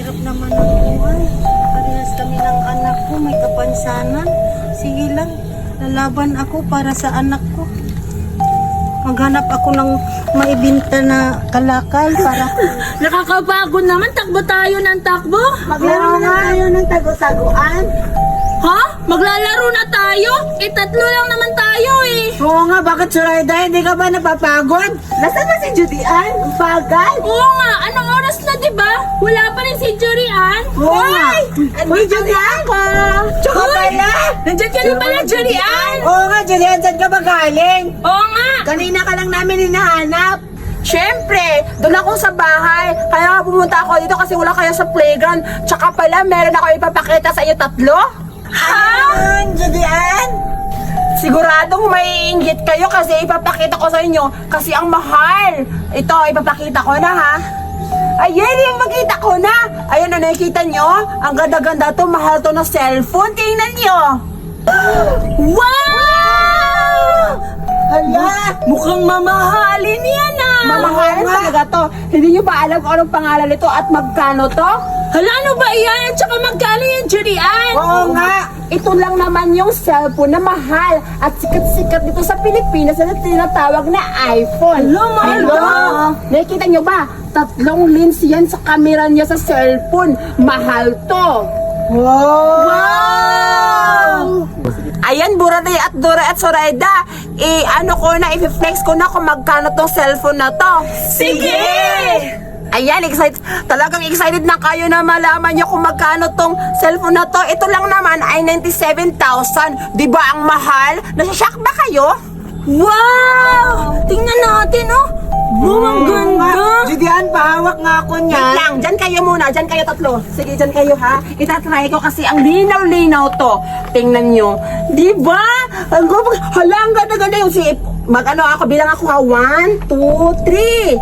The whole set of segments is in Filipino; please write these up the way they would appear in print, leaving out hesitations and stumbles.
hirap naman ang buhay. Parehas kami ng anak ko, may kapansanan. Sige lang, lalaban ako para sa anak ko. Maghanap ako ng maibinta na kalakal para... Nakakapagod naman, takbo tayo ng takbo. Maglaro na tayo ng tago-taguan. Ha? Maglalaro na tayo? Tatlo lang naman tayo eh. Oo nga, bakit Zoraida? Hindi ka ba napapagod? Nasaan ba si Judy Ann? Ang bagal. Oo nga, anong oras na diba? Wala pa rin si Jurian. Oo nga. Uy, Judy Ann! Tsaka pala! Nandiyan ka na pala, Jurian. Oo nga, Judy Ann, saan ka ba galing? Oo nga. Kanina ka lang namin hinahanap. Siyempre, doon ako sa bahay. Kaya nga pumunta ako dito kasi wala kayo sa playground. Tsaka pala, meron ako ipapakita sa inyo tatlo. Judy Ann? Siguradong may inggit kayo kasi ipapakita ko sa inyo. Kasi ang mahal. Ito, ipapakita ko na ha. Ayan, yung makita ko na. Ayan na, nakikita nyo? Ang ganda-ganda to, mahal to na cellphone. Tingnan nyo. Wow! Hala! Mukhang mamahalin yan ah! Mamahalin talaga to. Hindi nyo ba alam kung anong pangalan nito at magkano to? Hala, ano ba yan? At saka magkano yan, Jurian? Oo nga! Ito lang naman yung cellphone na mahal at sikat-sikat dito sa Pilipinas na tinatawag na iPhone. Hello, mahal Hello? to. Nakikita nyo ba? 3 lens yan sa camera niya sa cellphone. Mahal to. Wow! Ayan, Buraday at Dora at Zoraida. Ano ko na, i-flex ko na kung magkano tong cellphone na to. Sige! Ayan, excited. Talagang excited na kayo na malaman nyo kung magkano tong cellphone na to. Ito lang naman ay 97,000. Di ba ang mahal? Nasashock ba kayo? Wow! Tingnan natin, oh. Wow, ang ganda. Judy Ann, pahawak nga ako Wait niyan. lang, dyan kayo muna. Dyan kayo tatlo. Sige, dyan kayo ha. Itatry ko kasi ang linaw-linaw to. Tingnan nyo. Di ba? Hala, ang ganda-ganda yung sip. Mag-ano ako, bilang ako ha. 1, 2, 3.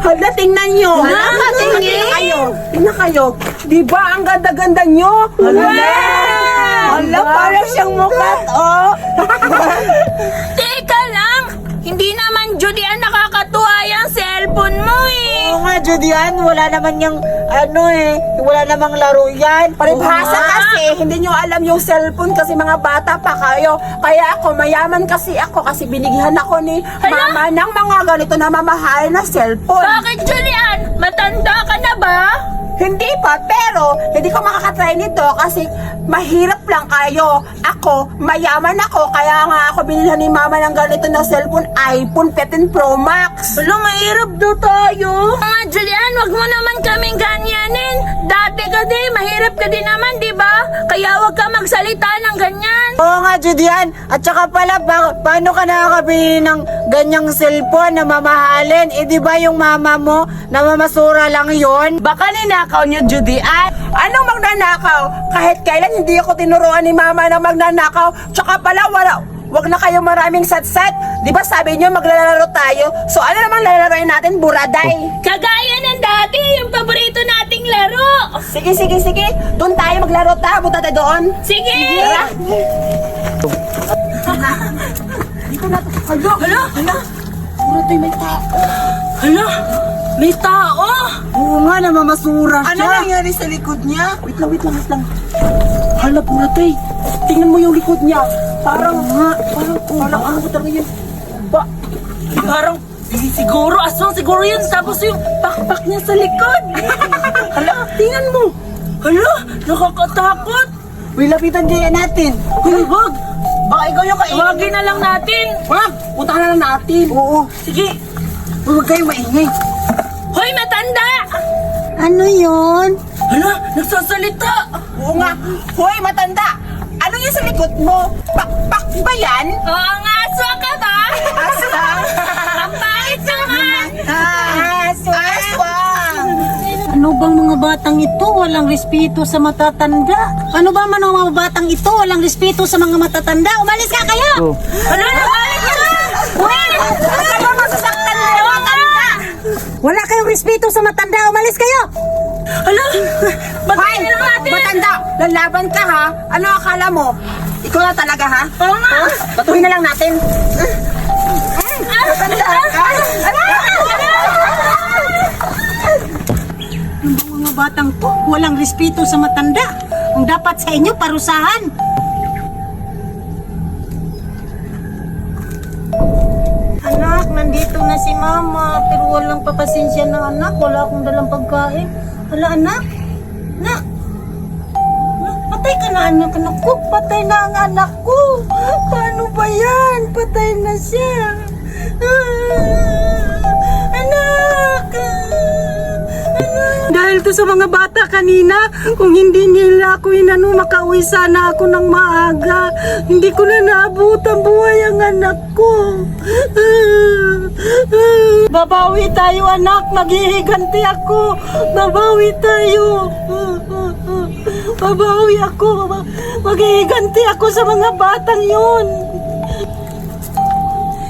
Hala, tingnan nyo. Hala, Tingnan tingin. kayo. Tingnan kayo. Di ba ang ganda-ganda nyo? Hala, para siyang mukat, oh! Teka lang. Hindi naman, Julian, nakakatuwa yung cellphone mo eh. Oo nga, Judy Ann, wala naman yung, wala namang laro yan. Paribhasa Oo nga. kasi, hindi nyo alam yung cellphone kasi mga bata pa kayo. Kaya ako, mayaman kasi ako kasi binigyan ako ni mama ng mga ganito na mamahal na cellphone. Bakit, Julian? Matanda ka na ba? Hindi pa, pero hindi ko makakatry nito kasi mahirap lang kayo. Ako, mayaman ako, kaya nga ako binilhan ni mama ng ganito na cellphone, iPhone 15 Pro Max. Wala, mahirap daw tayo. Julian, wag mo naman kaming ganyanin. Dati ka din, mahirap ka din naman, di ba? Kaya wag ka magsalita ng ganyan. Oo nga, Judy Ann. At saka pala, paano ka nakakabili ng ganyang cellphone na mamahalin? Di ba yung mama mo, namamasura lang yon? Baka ninakaw niyo, Judy Ann. Anong magnanakaw? Kahit kailan hindi ako tinuruan ni mama na magnanakaw. Tsaka pala, wag na kayo maraming satsat. Di ba sabi niyo maglalaro tayo? So ano naman lalaroin natin, Buraday? Kagaya ng dati, yung paborito nating laro. Sige. Doon tayo maglaro ta. Punta tayo doon. Sige! Tara. Dito na. Hala. Buraday, may tao. Hala, may tao. Oo nga, namamasura Ano siya. nangyari sa likod niya? Wait lang. Hala, Buraday. Tingnan mo yung likod niya. Parang ano ko talaga yun? Parang, siguro, aswang siguro yun. Tapos yung pakpak niya sa likod. Hala, tingnan mo. Hala, nakakatakot. Uy, lapitan kaya natin. Uy, wag. Baka ikaw yung kainin. Wagin na lang natin. Wag! Punta na lang natin. Oo. Sige. Uy, huwag kayong maingay. Hoy, matanda! Ano yun? Hala, nagsasalita. Oo nga. Hoy, matanda! Ano yung sa likod mo? Pakpak ba yan? Oo nga, aswang ka ba? Aswang! Ang pangit naman. Aswang! Ano bang mga batang ito? Walang respeto sa matatanda. Ano ba man ang mga batang ito? Walang respeto sa mga matatanda. Umalis ka kayo! Hala, nabalik ka na. Ano masasaktan mo? Matanda! Wala kayong respeto sa matanda. Umalis kayo! Hala, Hoy! na lang natin. Matanda! Lalaban ka ha? Ano akala mo? Ikaw na talaga ha? Oo nga. Batuhin na lang natin. Matanda ka? Mga batang to, walang respeto sa matanda. Ang dapat sa inyo, parusahan. Anak, nandito na si mama, pero walang papasensya na anak. Wala akong dalang pagkain. Hala anak, anak. Patay ka na anak ko. Patay na ang anak ko. Paano ba yan? Patay na siya. Anak. Dahil to sa mga bata kanina, kung hindi nila ako inano, makauwi sana ako ng maaga. Hindi ko na naabot ang buhay ang anak ko. Babawi tayo anak, maghihiganti ako. Babawi tayo. Babawi ako. Maghihiganti ako sa mga batang yun.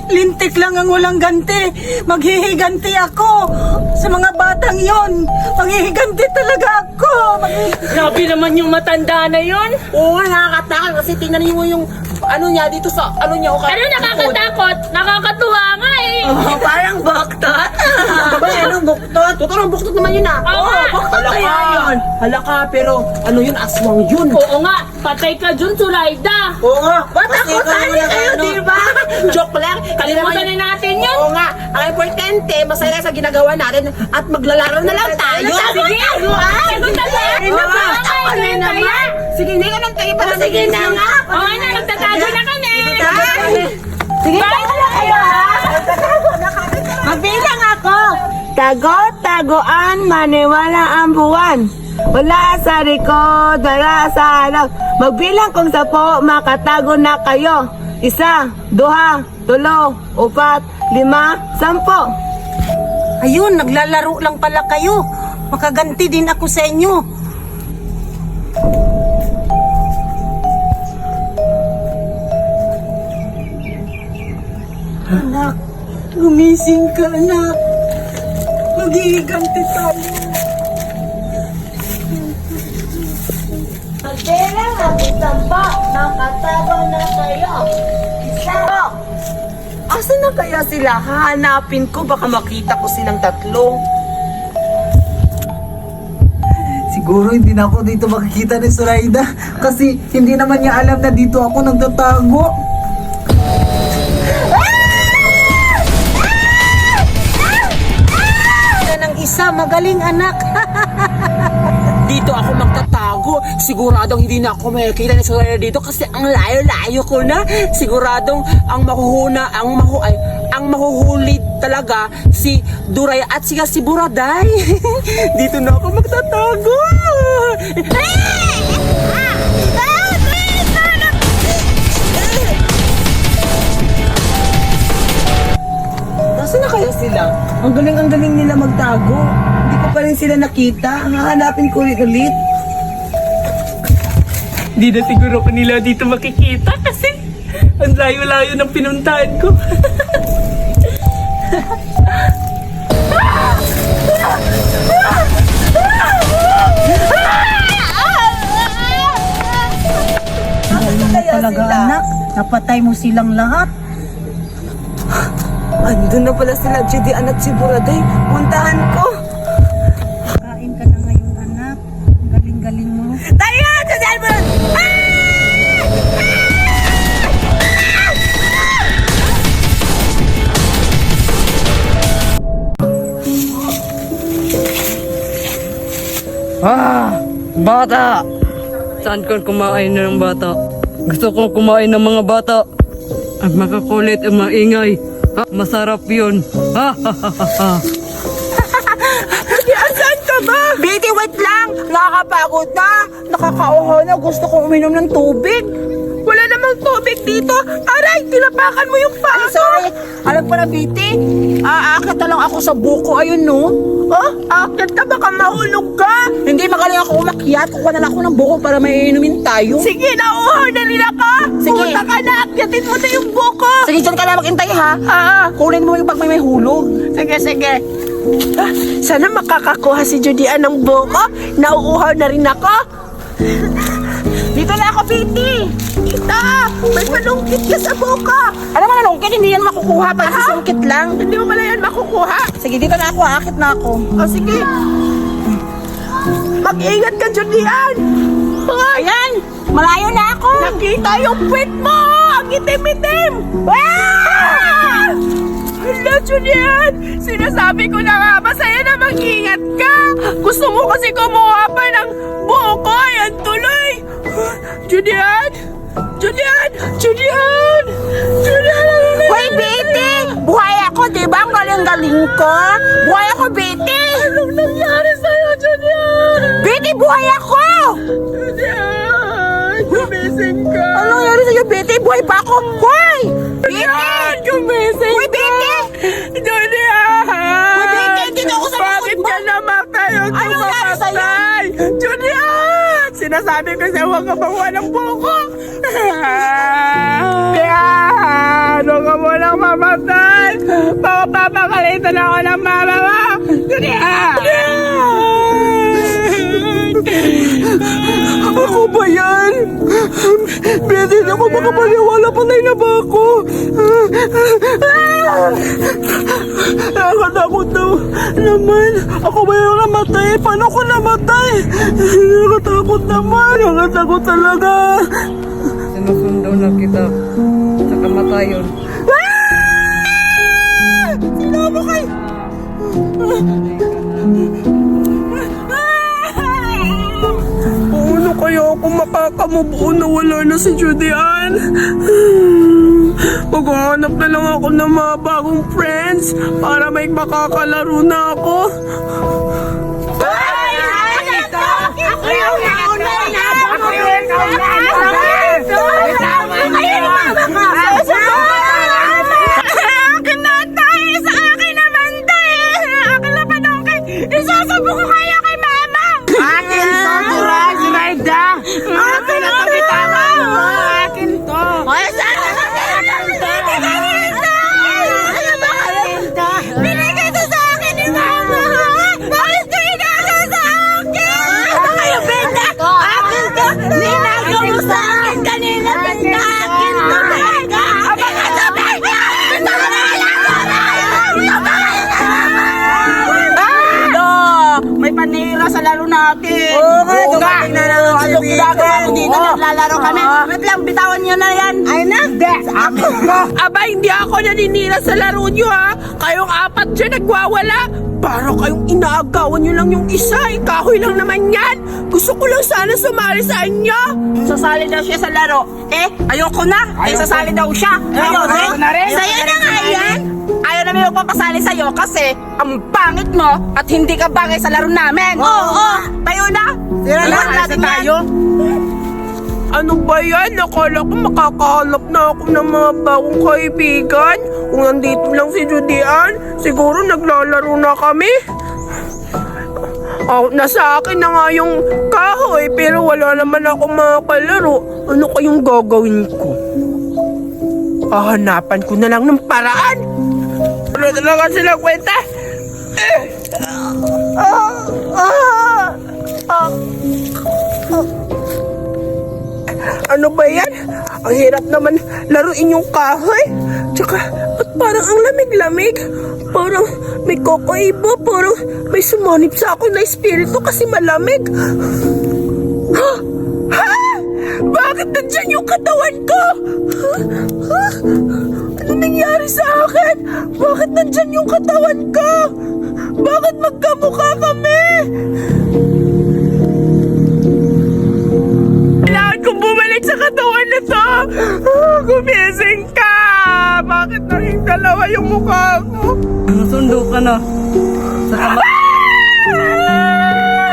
Lintik lang ang walang ganti. Maghihiganti ako sa mga batang yon. Maghihiganti talaga ako. Grabe naman yung matanda na yon. Oo, nakakatakot kasi tingnan niyo yung ano niya dito sa ano niya. Ano nakakatakot? Nakakatuwa nga eh. Parang baktot. Ba, anong buktot? Totoo, buktot naman yun ah. Oo nga. Buktot kaya yun. Halaka, pero ano yun, aswang yun. Oo nga, patay ka dun, Sulaida. Oo nga. Matakotan niyo kayo, di ba? Joke lang. Kalimutan na natin yun. Oo nga. Ang importante, masaya sa ginagawa natin at maglalaro na lang tayo. Sige, sagutan mo. Ano naman? Sige, hindi ka nang tayo para sige na nga. Oo na, nagtatago na kami. Sige, bye na kayo ha. Magbilang ako. Tago-tagoan, maniwala ang buwan. Wala sa likod, wala sa harap. Magbilang kung 10, makatago na kayo. 1, 2, 3, 4, 5, 10. Ayun, naglalaro lang pala kayo. Makaganti din ako sa inyo. Anak, gumising ka anak. Maghihiganti tayo. Magbilang ang 10, makatago na kayo. 1. Asan na kaya sila? Hahanapin ko, baka makita ko silang 3. Siguro hindi na ako dito makikita ni Suraida kasi hindi naman niya alam na dito ako nagtatago. Ng isa, magaling anak. Dito ako magtatago. Siguradong hindi na ako makikita ni Soraya dito kasi ang layo-layo ko na. Siguradong ang mahuhuna, ang mahuhuli talaga si Duray at si Buraday. Dito na ako magtatago. Nasaan na kaya sila? Ang galing nila magtago. Hindi ko pa rin sila nakita. Hahanapin ko rin ulit. Di na siguro ko nila dito makikita kasi ang layo-layo ng pinuntahan ko. Talaga anak, napatay mo silang lahat. Andun na pala sila, Judian at si Buraday. Puntahan ko. Kain ka na ngayon anak. Ang galing-galing mo. Tayo! Judian mo! Bata! Saan ka kumain na ng bata? Gusto ko kumain ng mga bata. At makakulit at maingay. Ha, masarap yun. Ha, ha, ha, ha, ha. Saan ka ba? Baby, wait lang! Nakakapagod na! Nakakauhaw na! Gusto kong uminom ng tubig! Wala namang tubig dito! Aray! Tinapakan mo yung paa ko! Sorry! Alam ko na, Biti. Aakit na lang ako sa buko. Ayun, no? Oh, aakit ka? Baka mahulog ka! Hindi, magaling ako umakyat. Kukuha na lang ako ng buko para may inumin tayo. Sige, nauhaw na nila ka! Sige! Punta ka na! Akyatin mo na yung buko! Sige, dyan ka na maghintay, ha? Kunin mo yung pag may hulog. Sige, sige. Sana makakakuha si Judian ng buko. Nauuhaw na rin ako. Dito na ako, Biti. Kita, may malungkit ka sa buko. Ano mga malungkit? Hindi yan makukuha. Pagsisungkit lang. Hindi mo pala yan makukuha. Sige, dito na ako. Aakit na ako. O, sige. Mag-ingat ka, Julian! Ayan! Malayo na ako! Nakita yung puwet mo! Ang itim-itim! Ah! Hala, Julian! Sinasabi ko na nga ba sa'yo na mag-ingat ka? Gusto mo kasi kumuha pa ng buko. Ayan tuloy! Julian! Julian! Julian! Julian! Hoy, Betty! Buhay ako, di ba? Ang galing-galing ko! Buhay ako, Betty! Anong nangyari sa'yo, Julian? Betty, buhay ako! Julian! Gumising ka! Anong nangyari sa'yo, Betty? Buhay pa ako! Hoy! Betty! Gumising Uy, Betty! Julian! Uy, Betty, hindi na ako sa Bakit ka namatay? Huwag Anong nangyari sa'yo? mamatay! Julian! Sinasabi ko sa'yo, huwag ka bawa ng buko! Julian! Huwag ka munang mamatay! Papapakalitan ako ng mama mo! Julian! Ako ba yan? Betty, hindi ako makapaniwala. Patay na ba ako? Nakatakot na naman. Ako ba yung namatay? Paano ko namatay? Nakatakot naman. Nakatakot talaga. Sinusundo na kita sa kamatayon. Sinama kayo. Paano kaya ako makakamubuo na wala na si Julian? Maghahanap na lang ako ng mga bagong friends para may makakalaro na ako. May panira sa laro natin. Oo nga. Ano ginagawa mo dito? Naglalaro kami. Wait lang, bitawan nyo na yan. Ay na. Aba, hindi ako naninira sa laro nyo ha. Kayong apat dyan nagwawala. Para kayong inaagawan nyo lang yung isa. Kahoy lang naman yan. Gusto ko lang sana sumali sa inyo. Sasali daw siya sa laro. Ayoko na. Sasali daw siya. Ayoko na rin. Sa'yo na nga yan. Ayaw namin magpapasali sa'yo kasi ang pangit mo at hindi ka bagay sa laro namin. Oo. Tayo na. Lahat natin tayo. Ano ba yan? Nakala ko makakahanap na ako ng mga bagong kaibigan. Kung nandito lang si Julian, siguro naglalaro na kami. Nasa akin na nga yung kahoy pero wala naman ako makakalaro. Ano kayong gagawin ko? Hahanapan ko na lang ng paraan. Ano talaga sila kwenta? Ano ba yan? Ang hirap naman laruin yung kahoy. Tsaka, at parang ang lamig-lamig. Parang may kakaiba. Parang may sumanib sa ako na espiritu kasi malamig. Ha? Bakit nandyan yung katawan ko? Ano nangyari sa akin? Bakit nandyan yung katawan ko? Bakit magkamukha kami? Kailangan kong bumalik sa katawan na to. Gumising ka! Bakit naging dalawa yung mukha ko? Nasundo ka na sa kamatayon.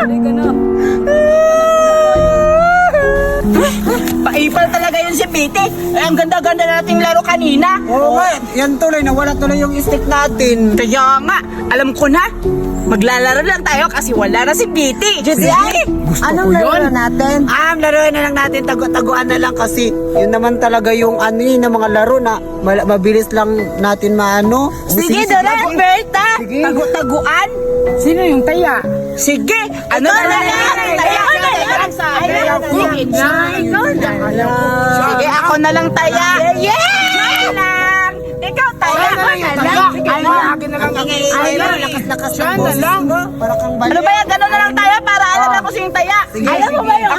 Hindi ka na. Paipal talaga yun si Betty. Ang ganda-ganda nating laro kanina. Oo nga, yan tuloy, nawala tuloy yung stick natin. Kaya nga, alam ko na. Maglalaro lang tayo kasi wala na si Betty. Anong laro natin? Laruin na lang natin, taguan na lang kasi yun naman talaga yung na mga laro na mabilis lang natin maano. Sige, Dora, Berta. Tagu-taguan. Sino yung taya? Sige, ano na lang? Taya. Sige, ako na lang taya. Yeah! Ikaw taya. Ay, akin na lang. Ayun, lakas-lakas siya ng na boses lang. mo. Para kang bali. Ano ba yan? Gano'n na lang tayo para alam na kung sinong taya. Sige, Alam mo sige. ba yung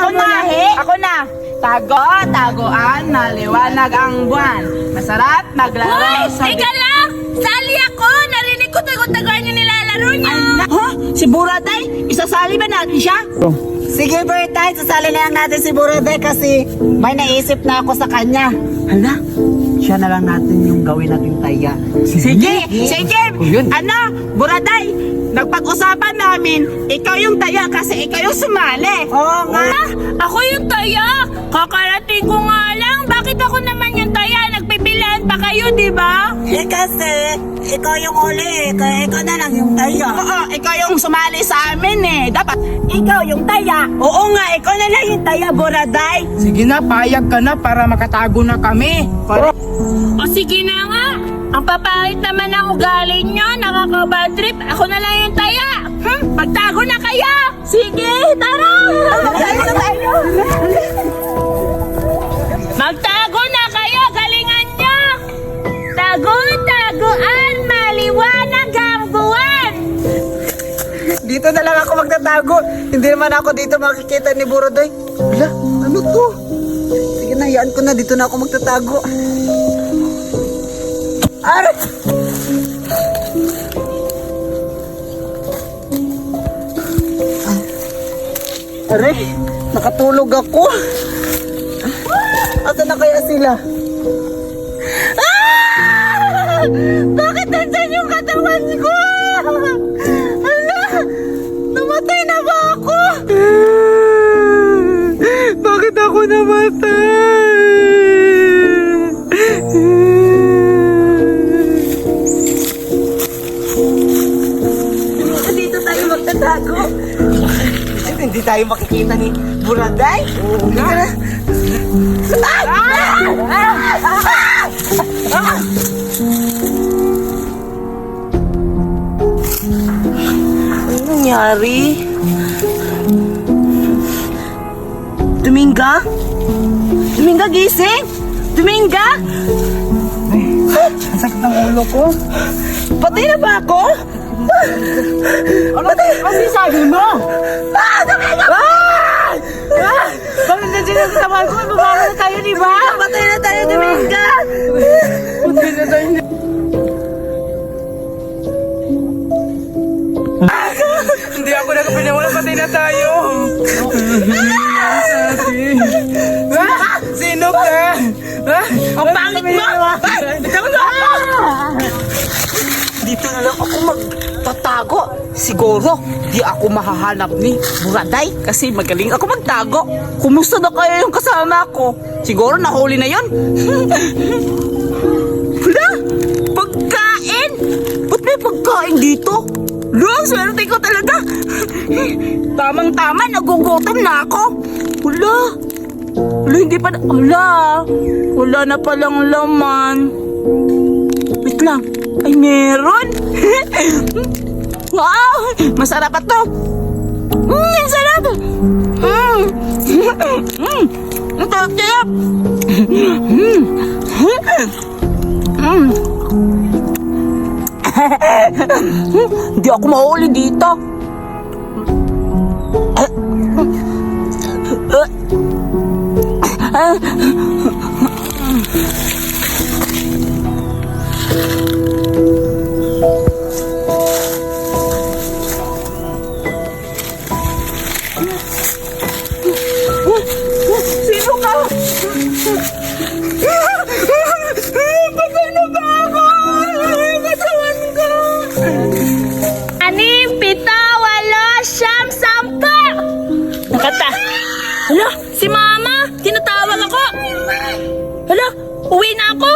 ako na. Taguan, maliwanag ang buwan. Masarap maglaro Hoy! sa... Teka lang! Sali ako! Narinig ko tago-tagoan yung nilalaro niyo! Ha? Si Buraday? Isasali ba natin siya? Sige, Bertay, sasali na lang natin si Buraday kasi may naisip na ako sa kanya. Hala? Siya na lang natin yung gawin natin taya. Sige! Ano? Buraday! Nagpag-usapan namin, ikaw yung taya kasi ikaw yung sumali. Oo nga. Ah, ako yung taya! Kakarating ko nga lang! Bakit ako naman yung taya? Nagpipilaan pa kayo, di ba? Eh kasi, ikaw yung uli, kaya ikaw na lang yung taya. Oo, ikaw yung sumali sa amin eh. Dapat ikaw yung taya. Oo nga, ikaw na lang yung taya, Buraday. Sige na, payag ka na para makatago na kami. O sige na nga! Ang papangit naman ang ugali nyo, nakaka-bad trip. Ako na lang yung taya. Magtago na kayo! Sige, tara! Magtago na tayo. Magtago na kayo! Galingan nyo! Tago-taguan, maliwanag ang buwan! Dito na lang ako magtatago. Hindi naman ako dito makikita ni Buraday. Wala, ano to? Sige na, yan ko na. Dito na ako magtatago. Aray! Aray, nakatulog ako. Asa na kaya sila? Ah! Bakit nandyan yung katawan ko? Ala! Namatay na ba ako? Bakit ako namatay? Dito tayo magtatago. Hindi tayo makikita ni Buraday. Oo nga. Ano nangyari? Dominga? Dominga, gising! Dominga! Ang sakit ng ulo ko. Patay na ba ako? Ano sabi mo? Dominga! Bakit nandiyan ang katawan ko? Babago na tayo, di ba? Patay na tayo, Dominga! Patay na tayo. Hindi ako nakapiniwala, patay na tayo. Sino ka? Ang pangit mo! Dito na lang ako magtatago. Siguro, di ako mahahanap ni Buraday kasi magaling ako magtago. Kumusta na kaya yung kasama ko? Siguro nahuli na yon. Wala! Pagkain! Ba't may pagkain dito? Lang, swerte ko talaga. Tamang-tama, nagugutom na ako. Wala. Wala, hindi pa na... Wala. Wala na palang laman. Wait lang. Ay, meron. Wow! Masarap ito. Ang sarap. Ang sarap. Hindi ako mahuli dito. Sino ka? Patay na ba ako? Katawan ko. 6, 7, 8, 9, 10. Nakata. Hala, si Mama! Tinatawag ako! Hala, uwi na ako!